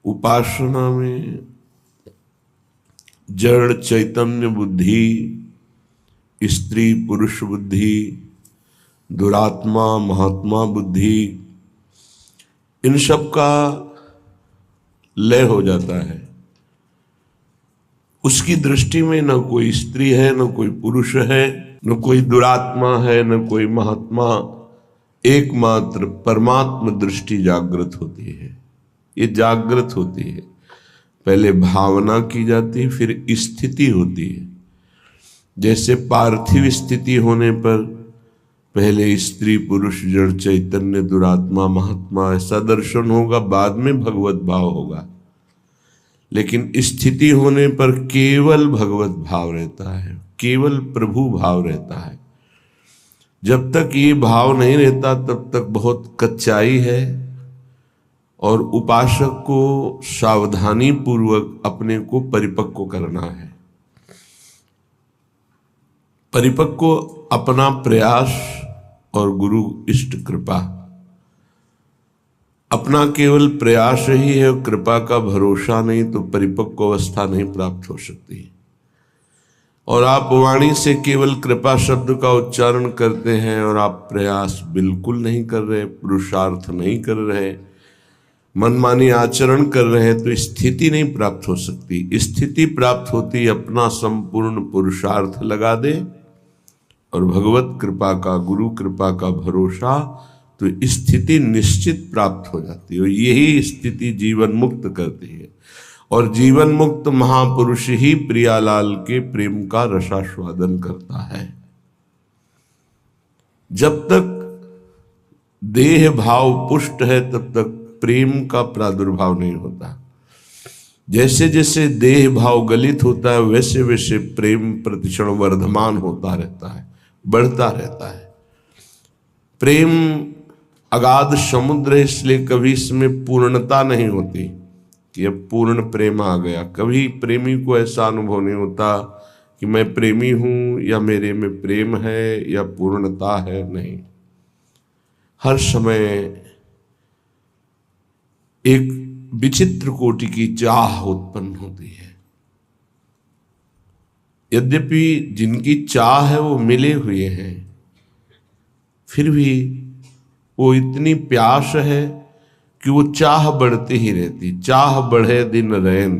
उपासना में जड़ चैतन्य बुद्धि, स्त्री पुरुष बुद्धि, दुरात्मा महात्मा बुद्धि, इन सब का लय हो जाता है। उसकी दृष्टि में न कोई स्त्री है, न कोई पुरुष है, न कोई दुरात्मा है, न कोई महात्मा, एकमात्र परमात्म दृष्टि जागृत होती है। ये जागृत होती है, पहले भावना की जाती है, फिर स्थिति होती है। जैसे पार्थिव स्थिति होने पर पहले स्त्री पुरुष जड़ चैतन्य दुरात्मा महात्मा ऐसा दर्शन होगा, बाद में भगवत भाव होगा। लेकिन स्थिति होने पर केवल भगवत भाव रहता है, केवल प्रभु भाव रहता है। जब तक ये भाव नहीं रहता तब तक बहुत कच्चाई है, और उपासक को सावधानी पूर्वक अपने को परिपक्व करना है। परिपक्व अपना प्रयास और गुरु इष्ट कृपा, अपना केवल प्रयास ही है, कृपा का भरोसा नहीं तो परिपक्व अवस्था नहीं प्राप्त हो सकती। और आप वाणी से केवल कृपा शब्द का उच्चारण करते हैं और आप प्रयास बिल्कुल नहीं कर रहे, पुरुषार्थ नहीं कर रहे, मनमानी आचरण कर रहे हैं, तो स्थिति नहीं प्राप्त हो सकती। स्थिति प्राप्त होती अपना संपूर्ण पुरुषार्थ लगा दे और भगवत कृपा का, गुरु कृपा का भरोसा, तो स्थिति निश्चित प्राप्त हो जाती है। यही स्थिति जीवन मुक्त करती है। और जीवन मुक्त महापुरुष ही प्रियालाल के प्रेम का रसास्वादन करता है। जब तक देह भाव पुष्ट है तब तक प्रेम का प्रादुर्भाव नहीं होता। जैसे जैसे देह भाव गलित होता है वैसे वैसे प्रेम प्रतिक्षण वर्धमान होता रहता है, बढ़ता रहता है। प्रेम अगाध समुद्र है, इसलिए कभी इसमें पूर्णता नहीं होती कि अब पूर्ण प्रेम आ गया। कभी प्रेमी को ऐसा अनुभव नहीं होता कि मैं प्रेमी हूं या मेरे में प्रेम है या पूर्णता है, नहीं। हर समय एक विचित्र कोटि की चाह उत्पन्न होती है। यद्यपि जिनकी चाह है वो मिले हुए हैं, फिर भी वो इतनी प्यास है कि वो चाह बढ़ती ही रहती। चाह बढ़े दिन रैन,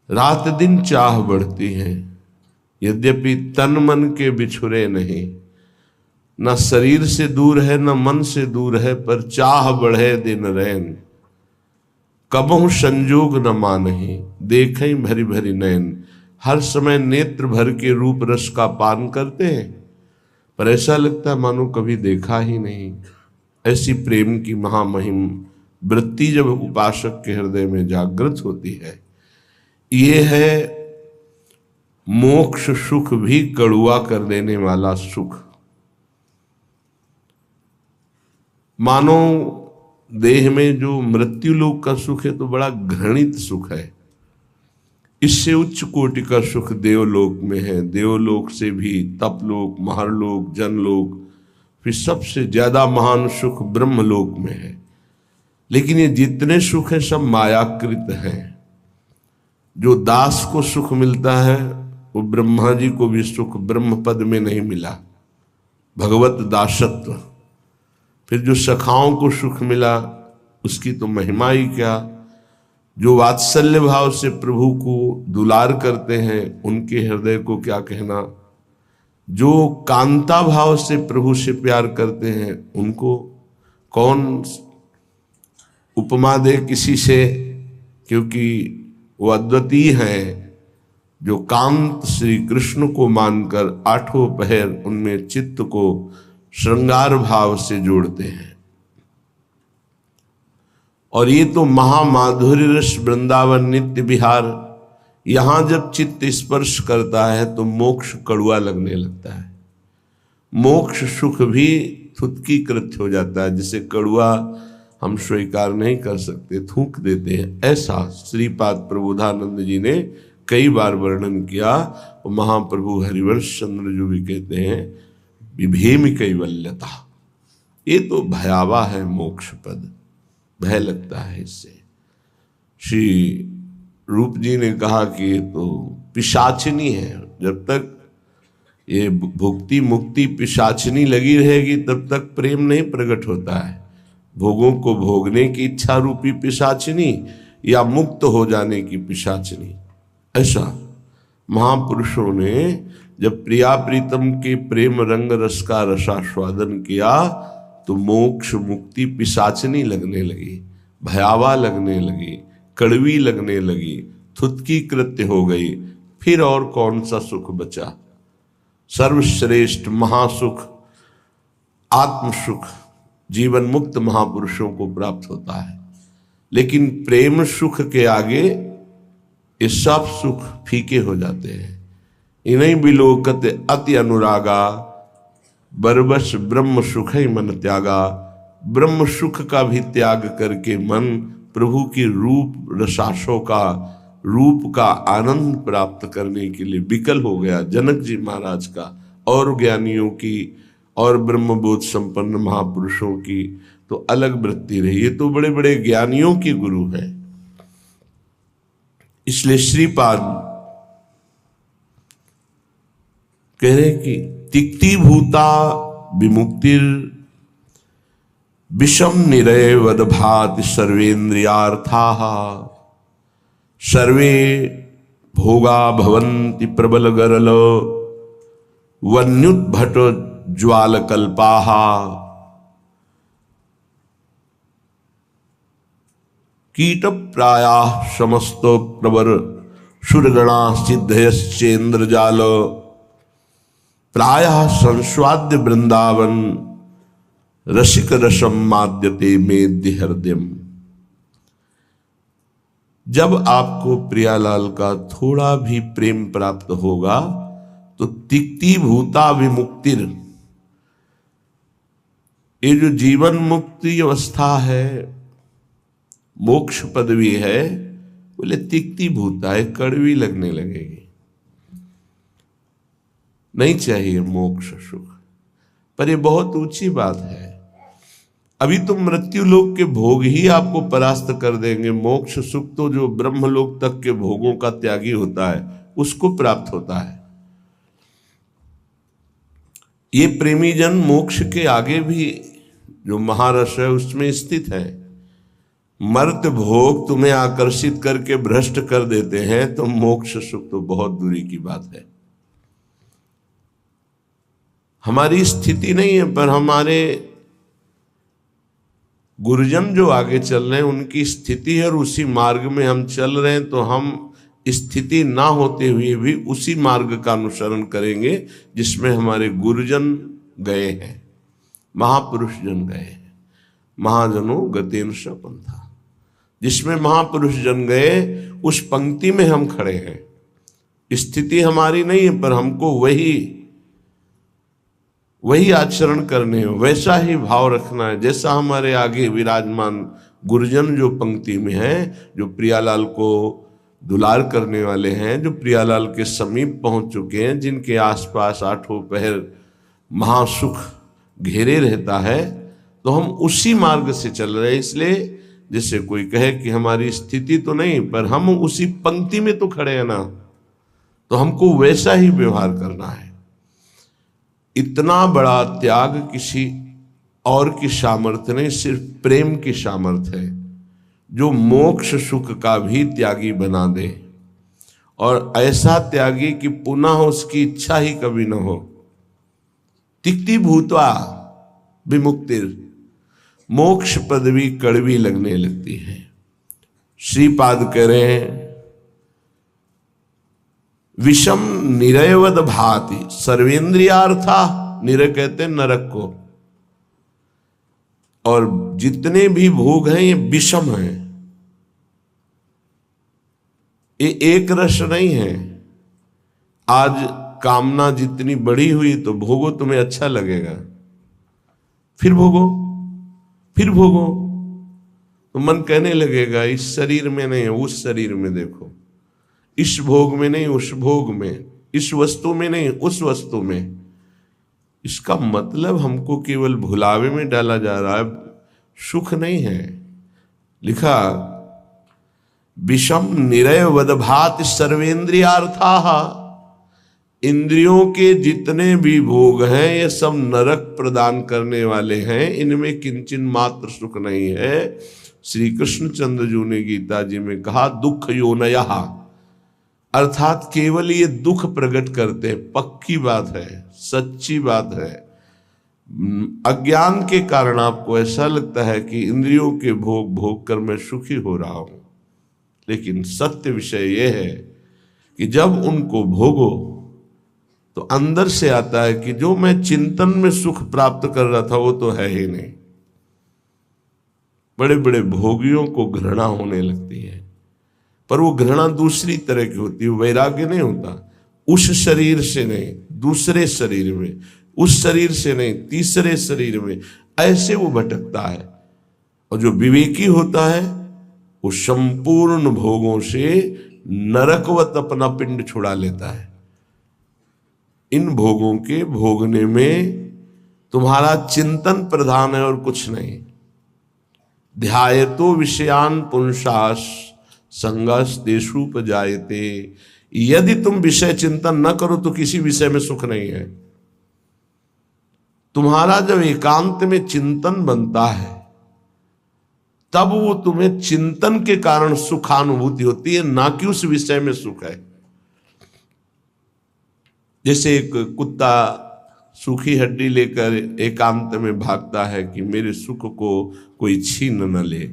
रात दिन चाह बढ़ती है। यद्यपि तन मन के बिछुरे नहीं, न शरीर से दूर है न मन से दूर है, पर चाह बढ़े दिन रैन। कबहु संजोग न मानहि, देखें भरी भरी नैन। हर समय नेत्र भर के रूप रस का पान करते हैं, पर ऐसा लगता है मानो कभी देखा ही नहीं। ऐसी प्रेम की महामहिम वृत्ति जब उपासक के हृदय में जागृत होती है, ये है मोक्ष सुख भी कड़ुआ कर देने वाला सुख। मानो देह में जो मृत्यु लोक का सुख है तो बड़ा घृणित सुख है। इससे उच्च कोटि का सुख देवलोक में है। देवलोक से भी तपलोक, महरलोक, जनलोक, फिर सबसे ज्यादा महान सुख ब्रह्मलोक में है। लेकिन ये जितने सुख हैं सब मायाकृत हैं। जो दास को सुख मिलता है वो ब्रह्मा जी को भी सुख ब्रह्म पद में नहीं मिला, भगवत दासत्व। फिर जो सखाओं को सुख मिला उसकी तो महिमा ही क्या। जो वात्सल्य भाव से प्रभु को दुलार करते हैं उनके हृदय को क्या कहना। जो कांता भाव से प्रभु से प्यार करते हैं उनको कौन उपमा दे किसी से, क्योंकि वो अद्वितीय हैं। जो कांत श्री कृष्ण को मानकर आठों पहर उनमें चित्त को श्रृंगार भाव से जोड़ते हैं। और ये तो महामाधुर्य रस वृंदावन नित्य विहार, यहां जब चित्त स्पर्श करता है तो मोक्ष कड़ुआ लगने लगता है। मोक्ष सुख भी थुत्कीकृत हो जाता है। जिसे कड़ुआ हम स्वीकार नहीं कर सकते, थूक देते हैं, ऐसा श्रीपाद प्रबोधानंद जी ने कई बार वर्णन किया। और महाप्रभु हरिवंश चंद्र जो भी कहते हैं विभेम कैवल्यता, ये तो भयावह है मोक्ष पद, भय लगता है इससे। श्री रूप जी ने कहा कि ये तो पिशाचिनी है। जब तक ये भुक्ति मुक्ति पिशाचिनी लगी रहेगी तब तक प्रेम नहीं प्रकट होता है। भोगों को भोगने की इच्छा रूपी पिशाचिनी या मुक्त हो जाने की पिशाचिनी। ऐसा महापुरुषों ने जब प्रिया प्रीतम के प्रेम रंग रस का रसास्वादन किया तो मोक्ष मुक्ति पिशाचिनी लगने लगी, भयावह लगने लगी, कड़वी लगने लगी, थुतकी कृत्य हो गई। फिर और कौन सा सुख बचा? सर्वश्रेष्ठ महासुख आत्म सुख जीवन मुक्त महापुरुषों को प्राप्त होता है। लेकिन प्रेम सुख के आगे ये सब सुख फीके हो जाते हैं। इन्हीं बिलोकत अति अनुरागा, बरबस ब्रह्म सुख ही मन त्यागा। ब्रह्म सुख का भी त्याग करके मन प्रभु की रूप रसासों का रूप का आनंद प्राप्त करने के लिए विकल हो गया। जनक जी महाराज का और ज्ञानियों की और ब्रह्मबोध संपन्न महापुरुषों की तो अलग वृत्ति रही। ये तो बड़े बड़े ज्ञानियों के गुरु हैं। इसलिए श्रीपाद कह रहे कि तिक्ति भूता विमुक्तिर विषम निरय वदभाति सर्वेन्द्रियार्थाः सर्वे भोगा भवन्ति प्रबल गरल वन्युद्भट ज्वाल कल्पाः कीट प्रायाः समस्त प्रवर सुरगणा सिद्धयश्चेन्द्रजाल प्रायः संस्वाद्य वृंदावन रसिक रसम माद्यते मेद्य हृदयम। जब आपको प्रियालाल का थोड़ा भी प्रेम प्राप्त होगा तो तिक्ति भूता विमुक्तिर, ये जो जीवन मुक्ति अवस्था है, मोक्ष पदवी है, बोले तिक्ति भूता है, कड़वी लगने लगेगी। नहीं चाहिए मोक्ष सुख, पर ये बहुत ऊंची बात है। अभी तो मृत्यु लोक के भोग ही आपको परास्त कर देंगे। मोक्ष सुख तो जो ब्रह्मलोक तक के भोगों का त्यागी होता है उसको प्राप्त होता है। ये प्रेमी जन मोक्ष के आगे भी जो महारस है उसमें स्थित है। मर्त भोग तुम्हें आकर्षित करके भ्रष्ट कर देते हैं तो मोक्ष सुख तो बहुत दूरी की बात है। हमारी स्थिति नहीं है, पर हमारे गुरुजन जो आगे चल रहे हैं उनकी स्थिति है और उसी मार्ग में हम चल रहे हैं, तो हम स्थिति ना होते हुए भी उसी मार्ग का अनुसरण करेंगे जिसमें हमारे गुरुजन गए हैं, महापुरुष जन गए हैं। महाजनों गतेन स पंथा, जिसमें महापुरुष जन गए उस पंक्ति में हम खड़े हैं। स्थिति हमारी नहीं है, पर हमको वही आचरण करने हैं, वैसा ही भाव रखना है जैसा हमारे आगे विराजमान गुरुजन जो पंक्ति में हैं, जो प्रियालाल को दुलार करने वाले हैं, जो प्रियालाल के समीप पहुंच चुके हैं, जिनके आसपास आठों पहर महासुख घेरे रहता है, तो हम उसी मार्ग से चल रहे हैं। इसलिए जैसे कोई कहे कि हमारी स्थिति तो नहीं, पर हम उसी पंक्ति में तो खड़े हैं ना, तो हमको वैसा ही व्यवहार करना है। इतना बड़ा त्याग किसी और की सामर्थ्य नहीं, सिर्फ प्रेम की सामर्थ्य है जो मोक्ष सुख का भी त्यागी बना दे, और ऐसा त्यागी कि पुनः उसकी इच्छा ही कभी न हो। तिक्ति भूत्वा विमुक्तिर, मोक्ष पदवी कड़वी लगने लगती है। श्रीपाद कह रहे हैं विषम निरयवद भाति सर्वेन्द्रियार्था, निरय कहते हैं नरक को, और जितने भी भोग हैं ये विषम हैं, ये एक रस नहीं है। आज कामना जितनी बड़ी हुई तो भोगो, तुम्हें अच्छा लगेगा, फिर भोगो, फिर भोगो, तो मन कहने लगेगा इस शरीर में नहीं, उस शरीर में देखो, इस भोग में नहीं उस भोग में, इस वस्तु में नहीं उस वस्तु में। इसका मतलब हमको केवल भुलावे में डाला जा रहा है, सुख नहीं है। लिखा विषम निरय वदभाति सर्वेन्द्रियार्थाः। इंद्रियों के जितने भी भोग हैं ये सब नरक प्रदान करने वाले हैं, इनमें किंचन मात्र सुख नहीं है। श्री कृष्णचंद्र जी ने गीता जी में कहा दुख योनयः, अर्थात केवल ये दुख प्रकट करते हैं। पक्की बात है, सच्ची बात है। अज्ञान के कारण आपको ऐसा लगता है कि इंद्रियों के भोग भोग कर मैं सुखी हो रहा हूं, लेकिन सत्य विषय यह है कि जब उनको भोगो तो अंदर से आता है कि जो मैं चिंतन में सुख प्राप्त कर रहा था वो तो है ही नहीं। बड़े बड़े भोगियों को घृणा होने लगती है, पर वो घृणा दूसरी तरह की होती है, वैराग्य नहीं होता। उस शरीर से नहीं, दूसरे शरीर में, उस शरीर से नहीं, तीसरे शरीर में, ऐसे वो भटकता है। और जो विवेकी होता है वो संपूर्ण भोगों से नरकवत अपना पिंड छुड़ा लेता है। इन भोगों के भोगने में तुम्हारा चिंतन प्रधान है और कुछ नहीं। ध्यायतो विषयान पुंसास संगस तेषुपजायते। यदि तुम विषय चिंतन न करो तो किसी विषय में सुख नहीं है। तुम्हारा जब एकांत में चिंतन बनता है तब वो तुम्हें चिंतन के कारण सुखानुभूति होती है, ना कि उस विषय में सुख है। जैसे एक कुत्ता सूखी हड्डी लेकर एकांत में भागता है कि मेरे सुख को कोई छीन न ले,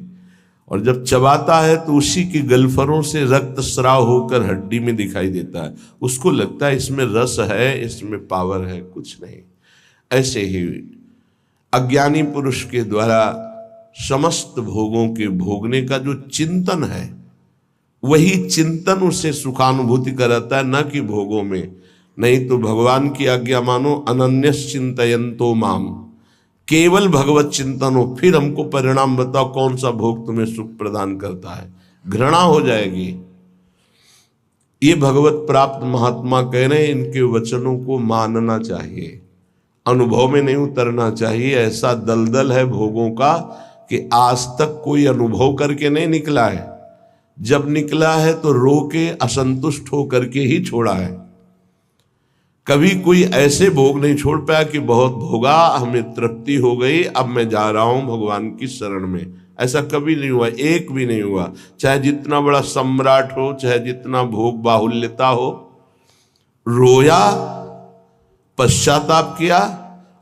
और जब चबाता है तो उसी की गलफरों से रक्त स्राव होकर हड्डी में दिखाई देता है। उसको लगता है इसमें रस है, इसमें पावर है, कुछ नहीं। ऐसे ही अज्ञानी पुरुष के द्वारा समस्त भोगों के भोगने का जो चिंतन है, वही चिंतन उसे सुखानुभूति कराता है, न कि भोगों में। नहीं तो भगवान की आज्ञा मानो, अनन्यस चिंतयन्तो माम, केवल भगवत चिंतन हो, फिर हमको परिणाम बताओ कौन सा भोग तुम्हें सुख प्रदान करता है। घृणा हो जाएगी। ये भगवत प्राप्त महात्मा कह रहे हैं, इनके वचनों को मानना चाहिए, अनुभव में नहीं उतरना चाहिए। ऐसा दलदल है भोगों का कि आज तक कोई अनुभव करके नहीं निकला है। जब निकला है तो रो के असंतुष्ट होकर के ही छोड़ा है। कभी कोई ऐसे भोग नहीं छोड़ पाया कि बहुत भोगा, हमें तृप्ति हो गई, अब मैं जा रहा हूं भगवान की शरण में। ऐसा कभी नहीं हुआ, एक भी नहीं हुआ। चाहे जितना बड़ा सम्राट हो, चाहे जितना भोग बाहुल्यता हो, रोया, पश्चाताप किया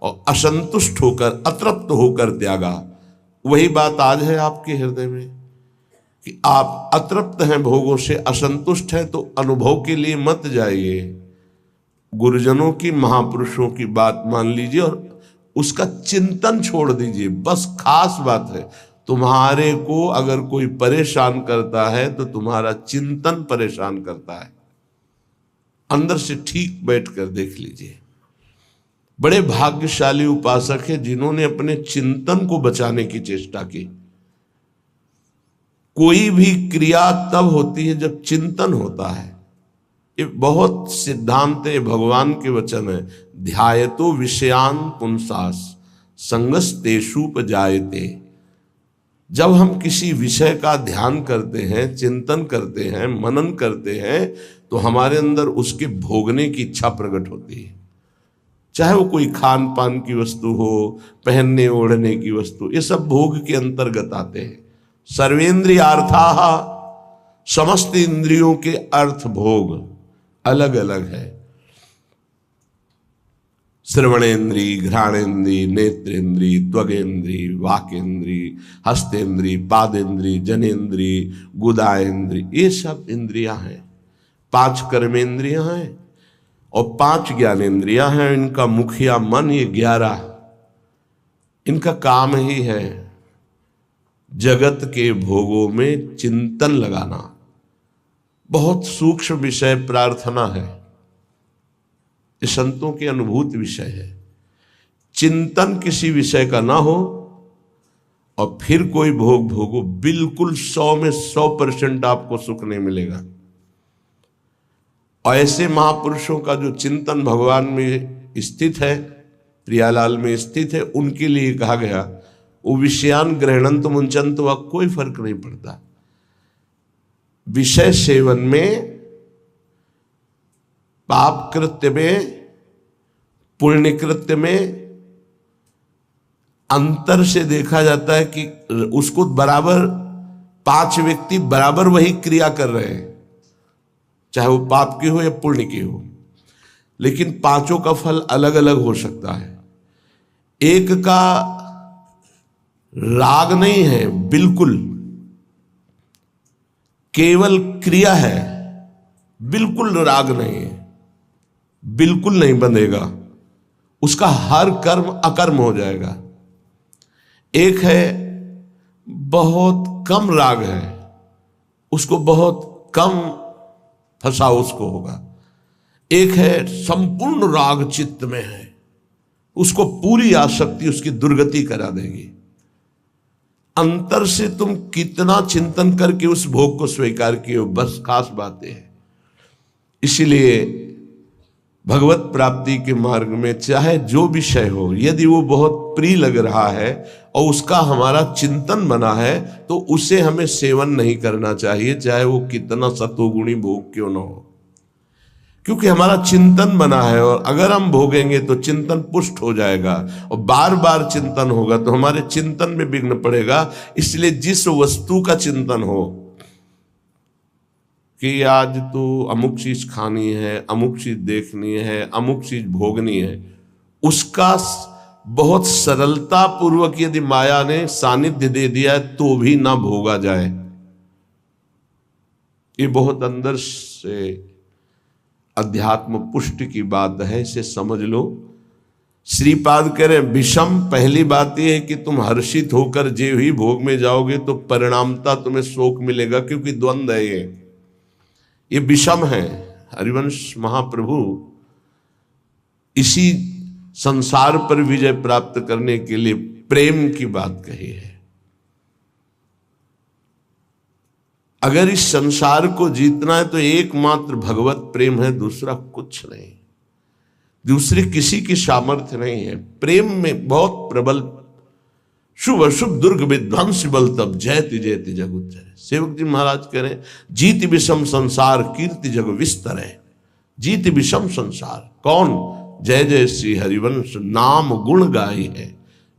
और असंतुष्ट होकर, अतृप्त होकर त्यागा। वही बात आज है आपके हृदय में कि आप अतृप्त हैं भोगों से, असंतुष्ट हैं, तो अनुभव के लिए मत जाइए। गुरुजनों की, महापुरुषों की बात मान लीजिए और उसका चिंतन छोड़ दीजिए। बस खास बात है, तुम्हारे को अगर कोई परेशान करता है तो तुम्हारा चिंतन परेशान करता है। अंदर से ठीक बैठ कर देख लीजिए। बड़े भाग्यशाली उपासक है जिन्होंने अपने चिंतन को बचाने की चेष्टा की। कोई भी क्रिया तब होती है जब चिंतन होता है। ये बहुत सिद्धांत है, भगवान के वचन है। ध्यायतो विषयान पुंसास संगस तेषुपजायते। जब हम किसी विषय का ध्यान करते हैं, चिंतन करते हैं, मनन करते हैं, तो हमारे अंदर उसके भोगने की इच्छा प्रकट होती है। चाहे वो कोई खान पान की वस्तु हो, पहनने ओढ़ने की वस्तु, ये सब भोग के अंतर्गत आते हैं। सर्वेन्द्रियार्थाः, समस्त इंद्रियों के अर्थ भोग अलग अलग है। श्रवणेन्द्री, घ्राणेन्द्री, नेत्रेन्द्री, त्वगेन्द्री, वाकेन्द्री, हस्तेन्द्री, पादेन्द्री, जनेन्द्री, गुदाएन्द्री, ये सब इंद्रियां हैं। 5 कर्मेंद्रियां हैं और 5 ज्ञानेन्द्रियां हैं। इनका मुखिया मन, ये 11, इनका काम ही है जगत के भोगों में चिंतन लगाना। बहुत सूक्ष्म विषय प्रार्थना है, ये संतों के अनुभूत विषय है। चिंतन किसी विषय का ना हो और फिर कोई भोग भोगो, बिल्कुल 100 में 100% आपको सुख नहीं मिलेगा। और ऐसे महापुरुषों का जो चिंतन भगवान में स्थित है, प्रियालाल में स्थित है, उनके लिए कहा गया वो विषयान ग्रहणंत मुंचंत, वह कोई फर्क नहीं पड़ता। विषय सेवन में, पाप कृत्य में, पुण्य कृत्य में अंतर से देखा जाता है कि उसको बराबर 5 व्यक्ति बराबर वही क्रिया कर रहे हैं, चाहे वो पाप की हो या पुण्य की हो, लेकिन पांचों का फल अलग अलग हो सकता है। एक का राग नहीं है, बिल्कुल केवल क्रिया है, बिल्कुल राग नहीं है, बिल्कुल नहीं बंधेगा, उसका हर कर्म अकर्म हो जाएगा। एक है बहुत कम राग है, उसको बहुत कम फंसा उसको होगा। एक है संपूर्ण राग चित्त में है, उसको पूरी आसक्ति उसकी दुर्गति करा देगी। अंतर से तुम कितना चिंतन करके उस भोग को स्वीकार किए हो, बस खास बातें हैं। इसीलिए भगवत प्राप्ति के मार्ग में चाहे जो विषय हो, यदि वो बहुत प्रिय लग रहा है और उसका हमारा चिंतन बना है, तो उसे हमें सेवन नहीं करना चाहिए, चाहे वो कितना सतोगुणी भोग क्यों न हो, क्योंकि हमारा चिंतन बना है। और अगर हम भोगेंगे तो चिंतन पुष्ट हो जाएगा, और बार बार चिंतन होगा तो हमारे चिंतन में विघ्न पड़ेगा। इसलिए जिस वस्तु का चिंतन हो कि आज तो अमुक चीज खानी है, अमुक चीज देखनी है, अमुक चीज भोगनी है, उसका बहुत सरलता पूर्वक यदि माया ने सानिध्य दे दिया है तो भी ना भोगा जाए। ये बहुत अंदर से अध्यात्म पुष्टि की बात है, इसे समझ लो। श्रीपाद कह रहे विषम, पहली बात यह है कि तुम हर्षित होकर जे ही भोग में जाओगे तो परिणामता तुम्हें शोक मिलेगा, क्योंकि द्वंद्व है ये विषम है। हरिवंश महाप्रभु इसी संसार पर विजय प्राप्त करने के लिए प्रेम की बात कही है। अगर इस संसार को जीतना है तो एकमात्र भगवत प्रेम है, दूसरा कुछ नहीं, दूसरी किसी की सामर्थ्य नहीं है। प्रेम में बहुत प्रबल, शुभ अशुभ दुर्ग विध्वंस बल तब जयति जयति जग उच्चरे। सेवक जी महाराज कह रहे जीत विषम संसार कीर्ति जग विस्तर है। जीत विषम संसार कौन? जय जय श्री हरिवंश नाम गुण गाई है,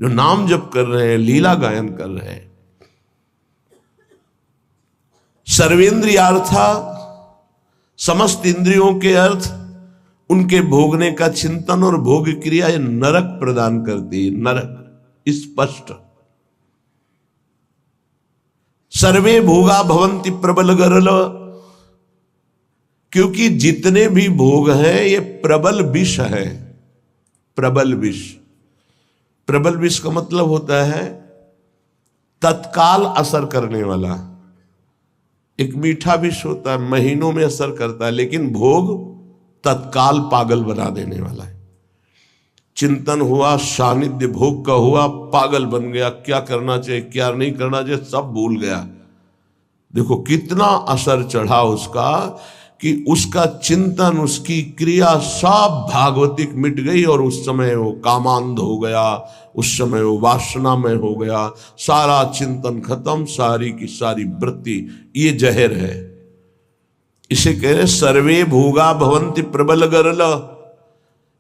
जो नाम जप कर रहे हैं, लीला गायन कर रहे हैं। सर्वेंद्रियार्था, समस्त इंद्रियों के अर्थ, उनके भोगने का चिंतन और भोग क्रिया ये नरक प्रदान करती है, नरक स्पष्ट। सर्वे भोगा भवंति प्रबल गरल, क्योंकि जितने भी भोग हैं ये प्रबल विष है। प्रबल विष, प्रबल विष का मतलब होता है तत्काल असर करने वाला। एक मीठा विष होता है, महीनों में असर करता है, लेकिन भोग तत्काल पागल बना देने वाला है। चिंतन हुआ, सानिध्य भोग का हुआ, पागल बन गया, क्या करना चाहिए क्या नहीं करना चाहिए सब भूल गया। देखो कितना असर चढ़ा उसका, कि उसका चिंतन, उसकी क्रिया सब भागवतिक मिट गई, और उस समय वो कामांध हो गया, उस समय वो वासना में हो गया, सारा चिंतन खत्म, सारी की सारी वृत्ति। ये जहर है, इसे कह रहे सर्वे भोगा भवंति प्रबल गरल।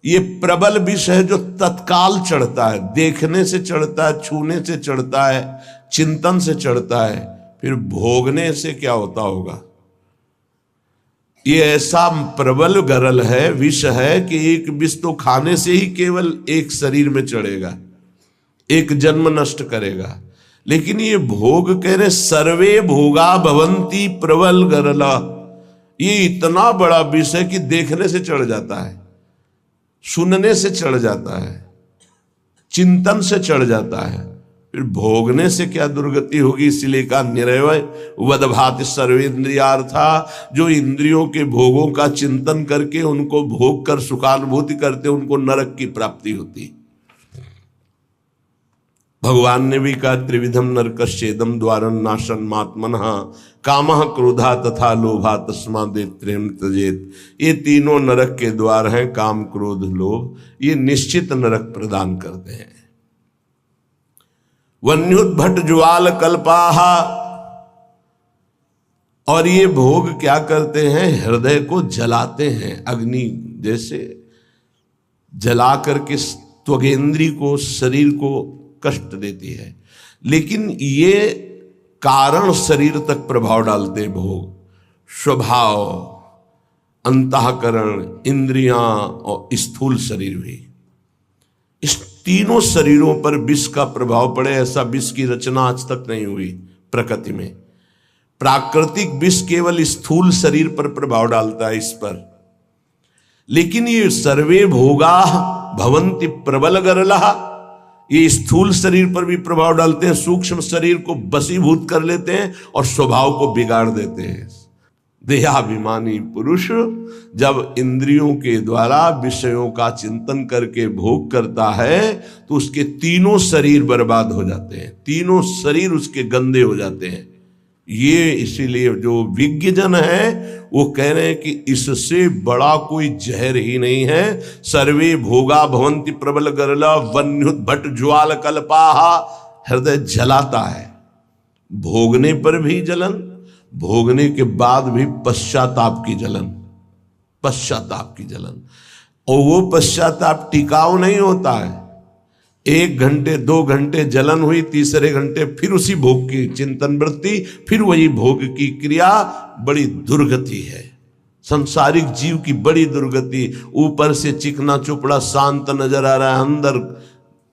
ये प्रबल विष है जो तत्काल चढ़ता है, देखने से चढ़ता है, छूने से चढ़ता है, चिंतन से चढ़ता है, फिर भोगने से क्या होता होगा। ये ऐसा प्रबल गरल है, विष है, कि एक विष तो खाने से ही केवल एक शरीर में चढ़ेगा, एक जन्म नष्ट करेगा। लेकिन ये भोग कह रहे सर्वे भोगा भवंती प्रबल गरला, ये इतना बड़ा विष है कि देखने से चढ़ जाता है, सुनने से चढ़ जाता है, चिंतन से चढ़ जाता है, फिर भोगने से क्या दुर्गति होगी। इसलिए कहा निरवय वदभाति सर्वेंद्रियार्था, जो इंद्रियों के भोगों का चिंतन करके उनको भोग कर सुखानुभूति करते, उनको नरक की प्राप्ति होती। भगवान ने भी कहा त्रिविधम नरकश्चेदम द्वारं नाशन मात्मनः कामः क्रोधा तथा लोभा तस्मादेत्रेम त्यजेत। ये तीनों नरक के द्वार हैं, काम क्रोध लोभ, ये निश्चित नरक प्रदान करते हैं। वन्युद्भट ज्वाल कल्पाहा, और ये भोग क्या करते हैं, हृदय को जलाते हैं, अग्नि जैसे जला करके त्वगेंद्री को, शरीर को कष्ट देती है। लेकिन ये कारण शरीर तक प्रभाव डालते हैं भोग, स्वभाव, अंतःकरण, इंद्रियां और स्थूल शरीर भी। इस तीनों शरीरों पर विष का प्रभाव पड़े, ऐसा विष की रचना आज तक नहीं हुई प्रकृति में। प्राकृतिक विष केवल स्थूल शरीर पर प्रभाव डालता है, इस पर। लेकिन ये सर्वे भोगा भवन्ति प्रबल गरला, ये स्थूल शरीर पर भी प्रभाव डालते हैं, सूक्ष्म शरीर को वशीभूत कर लेते हैं और स्वभाव को बिगाड़ देते हैं। देहाभिमानी पुरुष जब इंद्रियों के द्वारा विषयों का चिंतन करके भोग करता है तो उसके तीनों शरीर बर्बाद हो जाते हैं, तीनों शरीर उसके गंदे हो जाते हैं। ये इसीलिए जो विज्ञजन है वो कह रहे हैं कि इससे बड़ा कोई जहर ही नहीं है। सर्वे भोगा भवन्ति प्रबल गरला वन्युद्भट ज्वाल कल्पाहा, हृदय जलाता है, भोगने पर भी जलन, भोगने के बाद भी पश्चाताप की जलन, पश्चाताप की जलन। और वो पश्चाताप टिकाऊ नहीं होता है, 1 घंटे 2 घंटे जलन हुई, तीसरे घंटे फिर उसी भोग की चिंतन वृत्ति, फिर वही भोग की क्रिया। बड़ी दुर्गति है संसारिक जीव की, बड़ी दुर्गति। ऊपर से चिकना चुपड़ा शांत नजर आ रहा है, अंदर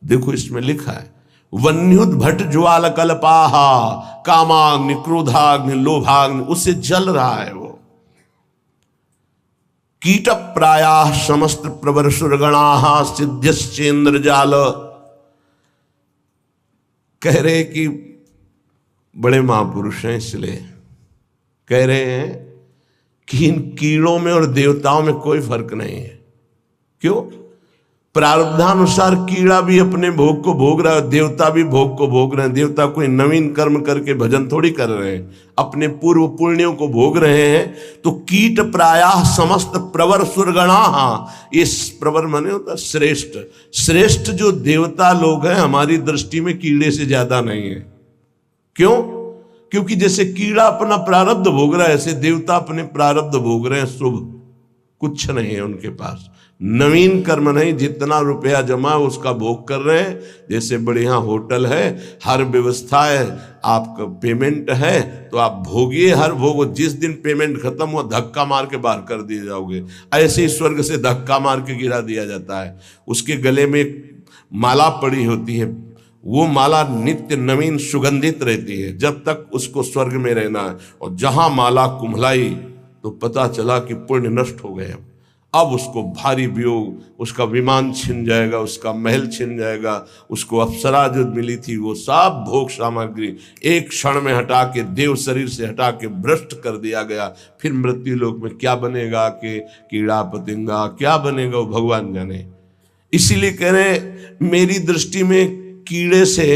देखो इसमें लिखा है वन्युद्भट ज्वाल कल्पाहा, कामाग्नि, क्रोधाग्नि, लोभाग्नि, उससे जल रहा है वो। कीट प्रायाः समस्त प्रवर सुरगणाः सिद्ध्यश्चेन्द्र जाल। कह रहे कि बड़े महापुरुष हैं, इसलिए कह रहे हैं कि इन कीड़ों में और देवताओं में कोई फर्क नहीं है। क्यों? प्रारब्धानुसार कीड़ा भी अपने भोग को भोग रहा है, देवता भी भोग को भोग रहे हैं। देवता कोई नवीन कर्म करके भजन थोड़ी कर रहे हैं, अपने पूर्व पुण्यों को भोग रहे हैं। तो कीट प्रायः समस्त प्रवर सुरगणाः, ये प्रवर माने होता श्रेष्ठ, श्रेष्ठ जो देवता लोग हैं हमारी दृष्टि में कीड़े से ज्यादा नहीं है। क्यों? क्योंकि जैसे कीड़ा अपना प्रारब्ध भोग रहा है, ऐसे देवता अपने प्रारब्ध भोग रहे हैं। शुभ कुछ नहीं है उनके पास, नवीन कर्म नहीं, जितना रुपया जमा है उसका भोग कर रहे हैं। जैसे बढ़िया होटल है, हर व्यवस्था है, आपका पेमेंट है तो आप भोगिए, हर भोग। जिस दिन पेमेंट खत्म हुआ धक्का मार के बाहर कर दिए जाओगे। ऐसे ही स्वर्ग से धक्का मार के गिरा दिया जाता है। उसके गले में एक माला पड़ी होती है, वो माला नित्य नवीन सुगंधित रहती है जब तक उसको स्वर्ग में रहना है। और जहां माला कुम्हलाई तो पता चला कि पुण्य नष्ट हो गए। अब उसको भारी वियोग, उसका विमान छिन जाएगा, उसका महल छिन जाएगा, उसको अप्सरा जो मिली थी वो सब भोग सामग्री एक क्षण में हटा के, देव शरीर से हटा के भ्रष्ट कर दिया गया। फिर मृत्यु लोक में क्या बनेगा कि कीड़ा पतंगा क्या बनेगा वो भगवान जाने। इसीलिए कह रहे मेरी दृष्टि में कीड़े से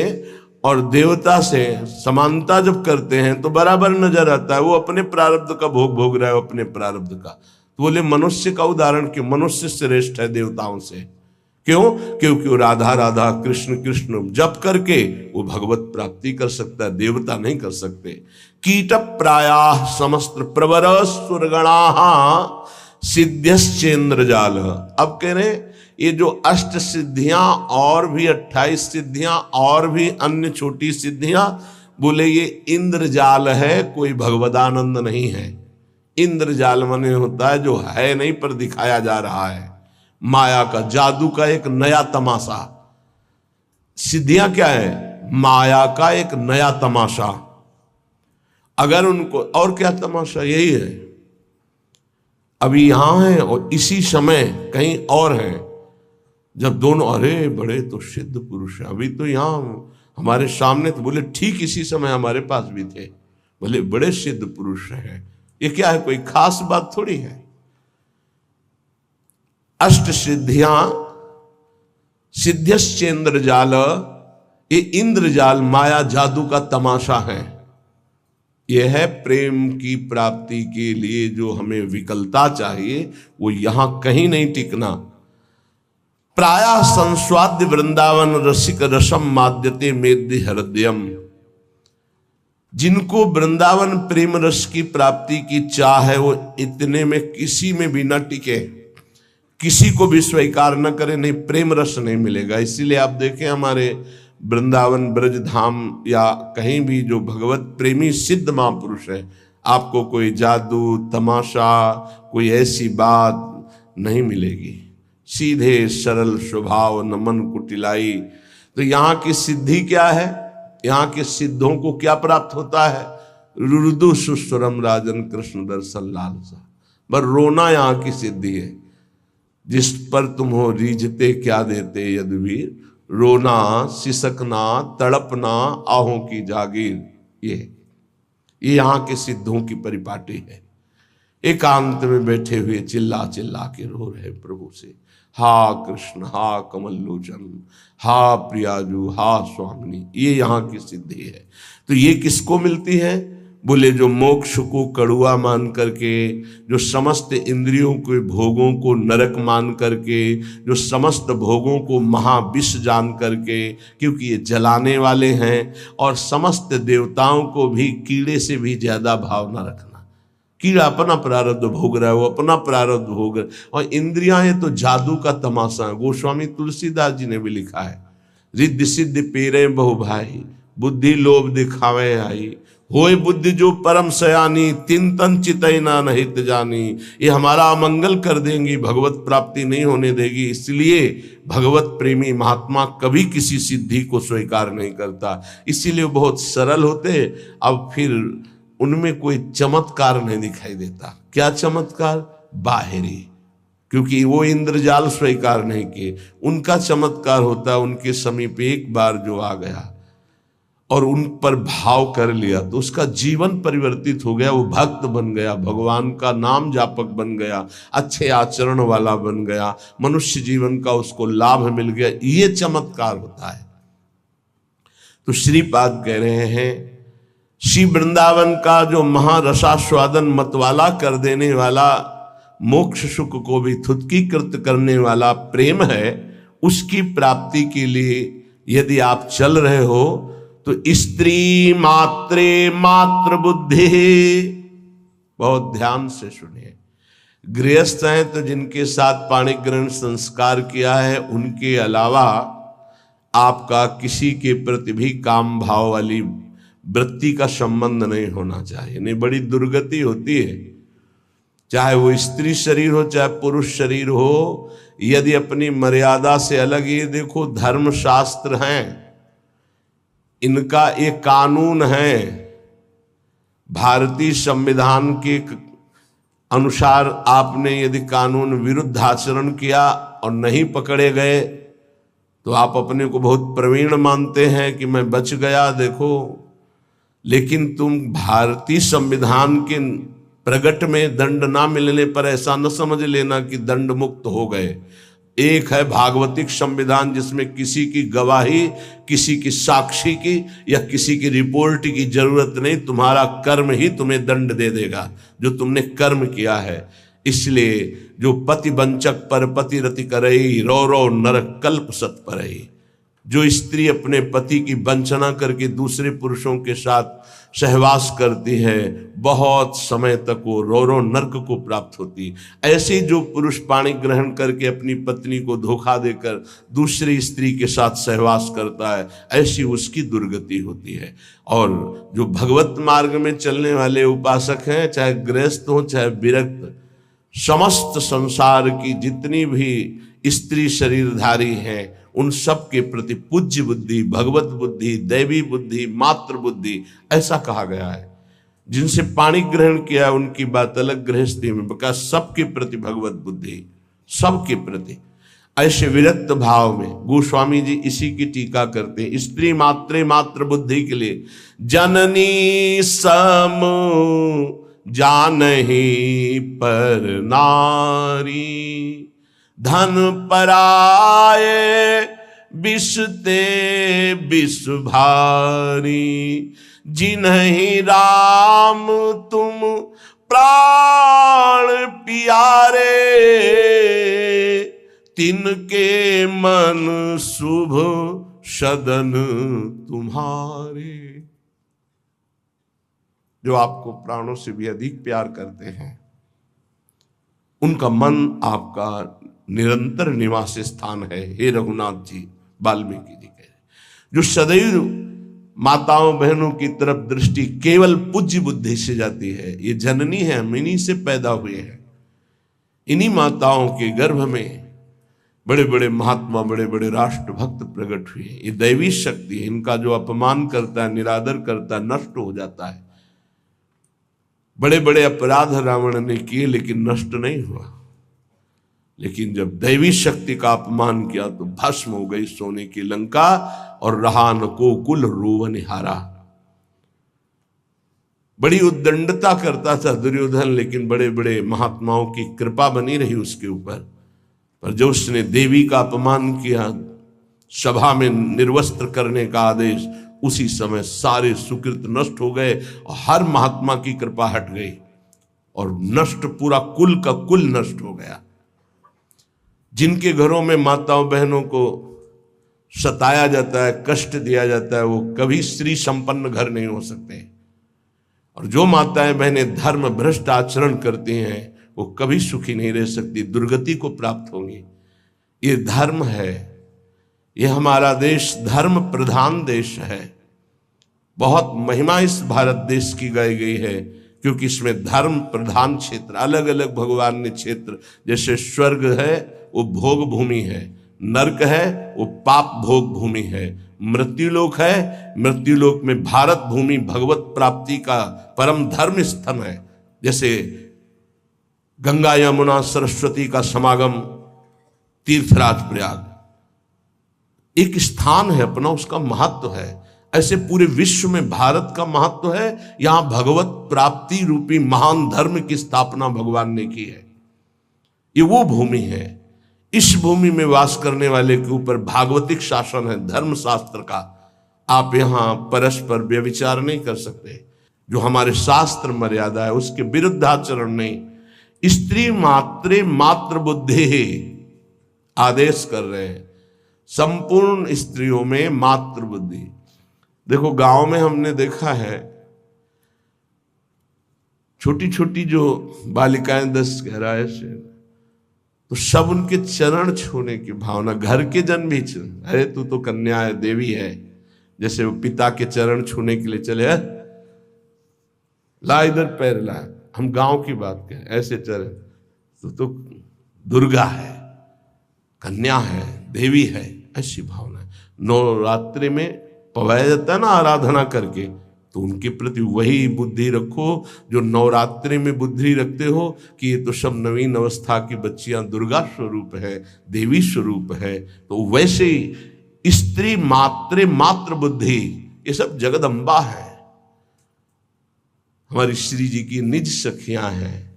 और देवता से समानता जब करते हैं तो बराबर नजर आता है। वो अपने प्रारब्ध का भोग भोग रहा है, वो अपने प्रारब्ध का। तो बोले मनुष्य का उदाहरण क्यों? मनुष्य श्रेष्ठ है देवताओं से। क्यों? क्योंकि वो राधा राधा कृष्ण कृष्ण जप करके वो भगवत प्राप्ति कर सकता है, देवता नहीं कर सकते। कीट प्रायाः समस्त प्रवर सुरगणाः सिद्ध्यश्चेन्द्र जाल। अब कह रहे ये जो अष्ट सिद्धियां और भी 28 सिद्धियां और भी अन्य छोटी सिद्धियां, बोले ये इंद्रजाल है, कोई भगवदानंद नहीं है। इंद्रजाल माने होता है जो है नहीं पर दिखाया जा रहा है, माया का, जादू का एक नया तमाशा। सिद्धियां क्या है? माया का एक नया तमाशा। अगर उनको और क्या तमाशा, यही है अभी यहां है और इसी समय कहीं और है। जब दोनों अरे बड़े तो सिद्ध पुरुष है, अभी तो यहां हमारे सामने, तो बोले ठीक इसी समय हमारे पास भी थे, बोले बड़े सिद्ध पुरुष हैं। ये क्या है? कोई खास बात थोड़ी है। अष्ट सिद्धियां सिद्ध्यश्चेन्द्र जाल, ये इंद्रजाल माया जादू का तमाशा है। यह है प्रेम की प्राप्ति के लिए जो हमें विकलता चाहिए, वो यहां कहीं नहीं टिकना। प्रायः संस्वाद्य वृंदावन रसिक रसम माद्यते मेद्य हृदयम। जिनको वृंदावन प्रेम रस की प्राप्ति की चाह है वो इतने में किसी में भी न टिके, किसी को भी स्वीकार न करे, नहीं प्रेम रस नहीं मिलेगा। इसीलिए आप देखें हमारे वृंदावन ब्रज धाम या कहीं भी जो भगवत प्रेमी सिद्ध महापुरुष है, आपको कोई जादू तमाशा कोई ऐसी बात नहीं मिलेगी। सीधे सरल स्वभाव, नमन कुटिलाई। तो यहाँ की सिद्धि क्या है? यहाँ के सिद्धों को क्या प्राप्त होता है? रुदु सुस्वरम राजन कृष्ण दर्शन लालसा। पर रोना यहाँ की सिद्धि है। जिस पर तुम हो रीझते क्या देते यदुवीर, रोना सिसकना तड़पना आहों की जागीर। ये यहाँ के सिद्धों की परिपाटी है। एकांत में बैठे हुए चिल्ला चिल्ला के रो रहे प्रभु से, हा कृष्ण, हा कमल लोचन, हा प्रियाजू, हा स्वामिनी। ये यहाँ की सिद्धि है। तो ये किसको मिलती है? बोले जो मोक्ष को कड़ुआ मान करके, जो समस्त इंद्रियों के भोगों को नरक मान करके, जो समस्त भोगों को महाविष जान करके, क्योंकि ये जलाने वाले हैं, और समस्त देवताओं को भी कीड़े से भी ज्यादा भाव न रखना। कीड़ा अपना प्रारब्ध भोग रहा है, वो अपना प्रारब्ध भोग रहा है, और इंद्रियां हैं तो जादू का तमाशा है। गोस्वामी तुलसीदास जी ने भी लिखा है, रिद्धि सिद्धि पेरे बहु भाई, बुद्धि लोभ दिखावे आई, होए बुद्धि जो परम सयानी, तिन तन चितई ना नहित जानी। ये हमारा अमंगल कर देंगी, भगवत प्राप्ति नहीं होने देगी। इसलिए भगवत प्रेमी महात्मा कभी किसी सिद्धि को स्वीकार नहीं करता। इसीलिए बहुत सरल होते। अब फिर उनमें कोई चमत्कार नहीं दिखाई देता। क्या चमत्कार? बाहरी, क्योंकि वो इंद्रजाल स्वीकार नहीं किए। उनका चमत्कार होता है उनके समीप एक बार जो आ गया और उन पर भाव कर लिया तो उसका जीवन परिवर्तित हो गया, वो भक्त बन गया, भगवान का नाम जापक बन गया, अच्छे आचरण वाला बन गया, मनुष्य जीवन का उसको लाभ मिल गया। ये चमत्कार होता है। तो श्रीपाद कह रहे हैं, श्री वृंदावन का जो महारसास्वादन मतवाला कर देने वाला, मोक्ष सुख को भी थुत्कीकृत करने वाला प्रेम है, उसकी प्राप्ति के लिए यदि आप चल रहे हो तो स्त्री मात्रे मात्र बुद्धि, बहुत ध्यान से सुनिए। गृहस्थ हैं तो जिनके साथ पाणी ग्रहण संस्कार किया है, उनके अलावा आपका किसी के प्रति भी काम भाव वाली वृत्ति का संबंध नहीं होना चाहिए। नहीं, बड़ी दुर्गति होती है। चाहे वो स्त्री शरीर हो चाहे पुरुष शरीर हो, यदि अपनी मर्यादा से अलग, ये देखो धर्म शास्त्र हैं, इनका एक कानून है। भारतीय संविधान के अनुसार आपने यदि कानून विरुद्ध आचरण किया और नहीं पकड़े गए तो आप अपने को बहुत प्रवीण मानते हैं कि मैं बच गया, देखो। लेकिन तुम भारतीय संविधान के प्रगट में दंड ना मिलने पर ऐसा न समझ लेना कि दंड मुक्त हो गए। एक है भागवतिक संविधान, जिसमें किसी की गवाही, किसी की साक्षी की या किसी की रिपोर्ट की जरूरत नहीं, तुम्हारा कर्म ही तुम्हें दंड दे देगा जो तुमने कर्म किया है। इसलिए जो पति वंचक पर पति रति करई, रो रो नरक कल्प सत परई। जो स्त्री अपने पति की वंचना करके दूसरे पुरुषों के साथ सहवास करती है, बहुत समय तक वो रो रो नरक को प्राप्त होती। ऐसे जो पुरुष पाणी ग्रहण करके अपनी पत्नी को धोखा देकर दूसरी स्त्री के साथ सहवास करता है, ऐसी उसकी दुर्गति होती है। और जो भगवत मार्ग में चलने वाले उपासक हैं, चाहे गृहस्थ हो चाहे विरक्त, समस्त संसार की जितनी भी स्त्री शरीरधारी हैं, उन सब के प्रति पूज्य बुद्धि, भगवत बुद्धि, दैवी बुद्धि, मातृ बुद्धि, ऐसा कहा गया है। जिनसे पाणी ग्रहण किया है उनकी बात अलग, गृहस्थी में बका सबके प्रति भगवत बुद्धि, सबके प्रति। ऐसे विरक्त भाव में गोस्वामी जी इसी की टीका करते हैं। स्त्री मात्रे मातृ बुद्धि के लिए जननी सम जानहि पर नारी, धन पराए बिसते बिस भारी, जिन्हि राम तुम प्राण प्यारे, तिनके मन शुभ सदन तुम्हारे। जो आपको प्राणों से भी अधिक प्यार करते हैं, उनका मन आपका निरंतर निवास स्थान है। हे रघुनाथ जी, वाल्मीकि जी कह रहे, जो सदैव माताओं बहनों की तरफ दृष्टि केवल पूज्य बुद्धि से जाती है। ये जननी है, हम इन्हीं से पैदा हुए हैं। इन्हीं माताओं के गर्भ में बड़े बड़े महात्मा, बड़े बड़े राष्ट्र भक्त प्रकट हुए। ये दैवी शक्ति है। इनका जो अपमान करता है, निरादर करता है, नष्ट हो जाता है। बड़े बड़े अपराध रावण ने किए लेकिन नष्ट नहीं हुआ। लेकिन जब दैवी शक्ति का अपमान किया तो भस्म हो गई सोने की लंका, और रहा न को कुल रोवन हारा। बड़ी उद्दंडता करता था दुर्योधन, लेकिन बड़े बड़े महात्माओं की कृपा बनी रही उसके ऊपर। पर जब उसने देवी का अपमान किया, सभा में निर्वस्त्र करने का आदेश, उसी समय सारे सुकृत नष्ट हो गए और हर महात्मा की कृपा हट गई और नष्ट, पूरा कुल का कुल नष्ट हो गया। जिनके घरों में माताओं बहनों को सताया जाता है, कष्ट दिया जाता है, वो कभी स्त्री संपन्न घर नहीं हो सकते। और जो माताएं बहनें धर्म भ्रष्ट आचरण करती हैं, वो कभी सुखी नहीं रह सकती, दुर्गति को प्राप्त होंगी। ये धर्म है, ये हमारा देश धर्म प्रधान देश है। बहुत महिमा इस भारत देश की गाई गई है, क्योंकि इसमें धर्म प्रधान क्षेत्र, अलग अलग भगवान ने क्षेत्र, जैसे स्वर्ग है वो भोग भूमि है, नरक है वो पाप भोग भूमि है, मृत्युलोक है, मृत्युलोक में भारत भूमि भगवत प्राप्ति का परम धर्म स्थल है। जैसे गंगा यमुना सरस्वती का समागम तीर्थराज प्रयाग, एक स्थान है अपना, उसका महत्व है। ऐसे पूरे विश्व में भारत का महत्व है। यहां भगवत प्राप्ति रूपी महान धर्म की स्थापना भगवान ने की है। ये वो भूमि है। इस भूमि में वास करने वाले के ऊपर भागवतिक शासन है, धर्म शास्त्र का। आप यहां परस्पर व्यभिचार नहीं कर सकते, जो हमारे शास्त्र मर्यादा है उसके विरुद्ध आचरण नहीं। स्त्री मात्रे मात्र बुद्धि आदेश कर रहे हैं, संपूर्ण स्त्रियों में मात्र बुद्धि। देखो गांव में हमने देखा है, छोटी छोटी जो बालिकाएं 10-11 से, तो सब उनके चरण छूने की भावना, घर के जन भी, अरे तू तो कन्या है, देवी है, जैसे वो पिता के चरण छूने के लिए चले, ला इधर पैर ला, हम गांव की बात करें, ऐसे चरण तो दुर्गा है, कन्या है, देवी है, ऐसी भावना है। नवरात्रि में पवाया जाता है ना आराधना करके, तो उनके प्रति वही बुद्धि रखो जो नवरात्रि में बुद्धि रखते हो कि ये तो सब नवीन अवस्था की बच्चियां दुर्गा स्वरूप है, देवी स्वरूप है। तो वैसे ही स्त्री मात्रे मात्र बुद्धि, ये सब जगदम्बा है, हमारी श्री जी की निज सखियां हैं।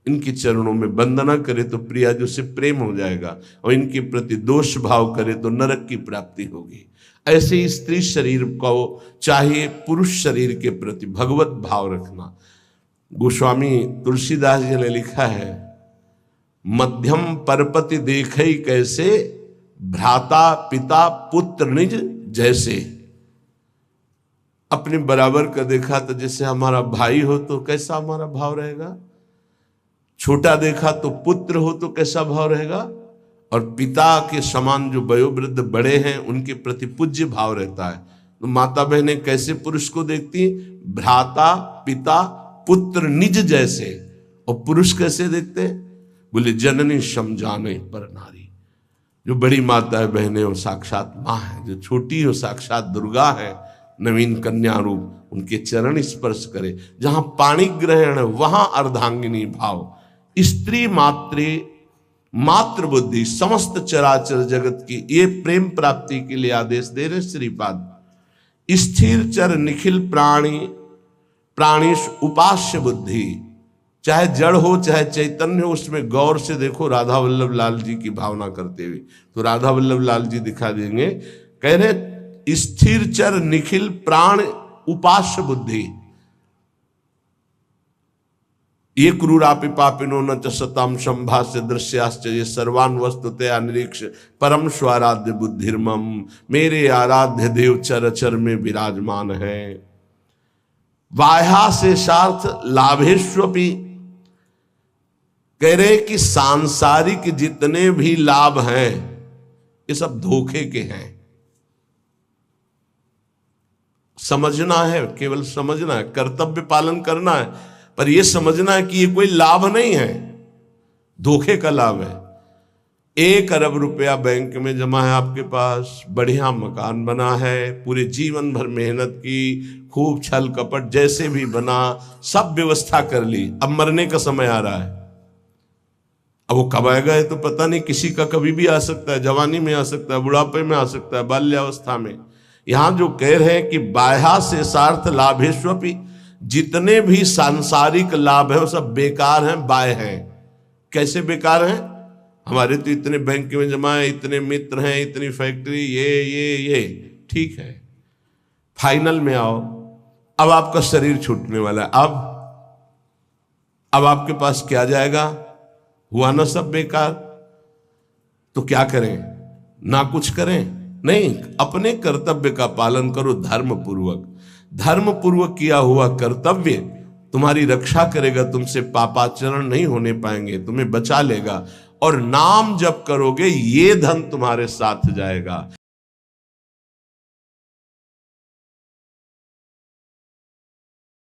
इनके चरणों में वंदना करे तो प्रिया जो से प्रेम हो जाएगा, और इनके प्रति दोष भाव करे तो नरक की प्राप्ति होगी। ऐसे ही स्त्री शरीर को चाहे पुरुष शरीर के प्रति भगवत भाव रखना। गोस्वामी तुलसीदास जी ने लिखा है, मध्यम परपति देखई कैसे, भ्राता पिता पुत्र निज जैसे। अपने बराबर का देखा तो जैसे हमारा भाई हो तो कैसा हमारा भाव रहेगा, छोटा देखा तो पुत्र हो तो कैसा भाव रहेगा, और पिता के समान जो वयोवृद्ध बड़े हैं उनके प्रति पूज्य भाव रहता है। तो माता बहनें कैसे पुरुष को देखती, भ्राता पिता पुत्र निज जैसे। और पुरुष कैसे देखते, बोले जननी समझाने पर नारी। जो बड़ी माता बहनें वो साक्षात माँ है, जो छोटी हो साक्षात दुर्गा है, नवीन कन्या रूप, उनके चरण स्पर्श करे। जहां पाणी ग्रहण है वहां अर्धांगिनी भाव। स्त्री मात्रे मात्र बुद्धि, समस्त चराचर जगत की ये प्रेम प्राप्ति के लिए आदेश दे रहे श्रीपाद। स्थिर चर निखिल प्राणी प्राणीश उपास्य बुद्धि, चाहे जड़ हो चाहे चैतन्य हो, उसमें गौर से देखो। राधा वल्लभ लाल जी की भावना करते हुए, तो राधा वल्लभ लाल जी दिखा देंगे, कह रहे स्थिर चर निखिल प्राण उपास्य बुद्धि। ये क्रूरापि पापिनो न च सताम संभाष्य दृश्याश्च ये सर्वान वस्तुतया निरीक्ष परम स्वाराध्य बुद्धिर्मम। मेरे आराध्य देव चर चर में विराजमान है। बाह्या शेषार्थ लाभेष्वपि, कह रहे कि सांसारिक जितने भी लाभ हैं ये सब धोखे के हैं। समझना है, केवल समझना है, कर्तव्य पालन करना है, पर यह समझना है कि ये कोई लाभ नहीं है, धोखे का लाभ है। 1 अरब रुपया बैंक में जमा है आपके पास, बढ़िया मकान बना है, पूरे जीवन भर मेहनत की, खूब छल कपट जैसे भी बना, सब व्यवस्था कर ली, अब मरने का समय आ रहा है। अब वो कब आएगा ये तो पता नहीं, किसी का कभी भी आ सकता है, जवानी में आ सकता है, बुढ़ापे में आ सकता है, बाल्यावस्था में। यहां जो कह रहे हैं कि बाह्या शेषार्थ लाभेष्वपि, जितने भी सांसारिक लाभ है वो सब बेकार हैं, बाह्य हैं। कैसे बेकार हैं? हमारे तो इतने बैंक में जमा है, इतने मित्र हैं, इतनी फैक्ट्री, ये ठीक है। फाइनल में आओ, अब आपका शरीर छूटने वाला है, अब आपके पास क्या जाएगा? हुआ ना सब बेकार। तो क्या करें? ना कुछ करें? नहीं, अपने कर्तव्य का पालन करो धर्म पूर्वक। धर्म पूर्वक किया हुआ कर्तव्य तुम्हारी रक्षा करेगा, तुमसे पापाचरण नहीं होने पाएंगे, तुम्हें बचा लेगा, और नाम जप करोगे ये धन तुम्हारे साथ जाएगा।